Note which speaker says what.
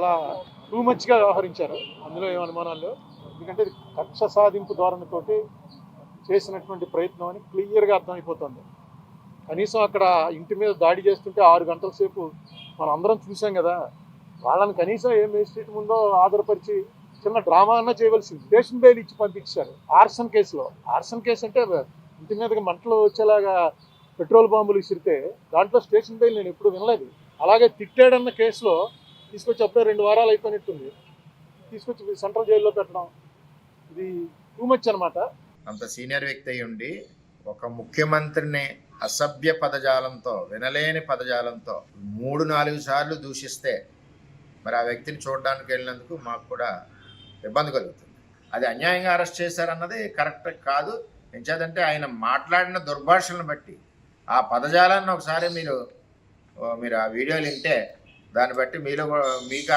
Speaker 1: చాలా టూ మచ్గా వ్యవహరించారు. అందులో ఏం అనుమానాలు. ఎందుకంటే ఇది కక్ష సాధింపు ధోరణితోటి చేసినటువంటి ప్రయత్నం అని క్లియర్గా అర్థమైపోతుంది. కనీసం అక్కడ ఇంటి మీద దాడి చేస్తుంటే 6 గంటల సేపు మనం అందరం చూసాం కదా. వాళ్ళని కనీసం ఏ మేజిస్ట్రేట్ ముందో ఆధారపరిచి చిన్న డ్రామా అన్నా చేయవలసింది. స్టేషన్ బెయిల్ ఇచ్చి పంపించారు ఆర్సన్ కేసులో. ఆర్సన్ కేసు అంటే ఇంటి మీదకి మంటలు వచ్చేలాగా పెట్రోల్ బాంబులు విసిరితే దాంట్లో స్టేషన్ బెయిల్ నేను ఎప్పుడు వినలేదు. అలాగే తిట్టాడన్న కేసులో తీసుకొచ్చి అప్పుడే 2 వారాలు అయిపోయినట్టుంది, తీసుకొచ్చి సెంట్రల్ జైల్లో పెట్టడం ఇది టూ మచ్ అనమాట.
Speaker 2: అంత సీనియర్ వ్యక్తి అయి ఉండి ఒక ముఖ్యమంత్రిని అసభ్య పదజాలంతో, వినలేని పదజాలంతో 3-4 సార్లు దూషిస్తే మరి ఆ వ్యక్తిని చూడడానికి వెళ్ళినందుకు మాకు కూడా ఇబ్బంది కలుగుతుంది. అది అన్యాయంగా అరెస్ట్ చేశారన్నది కరెక్ట్ కాదు. ఎంచేదంటే ఆయన మాట్లాడిన దుర్భాషలను బట్టి ఆ పదజాలాన్ని ఒకసారి మీరు ఆ వీడియోలు వింటే దాన్ని బట్టి మీకు ఆ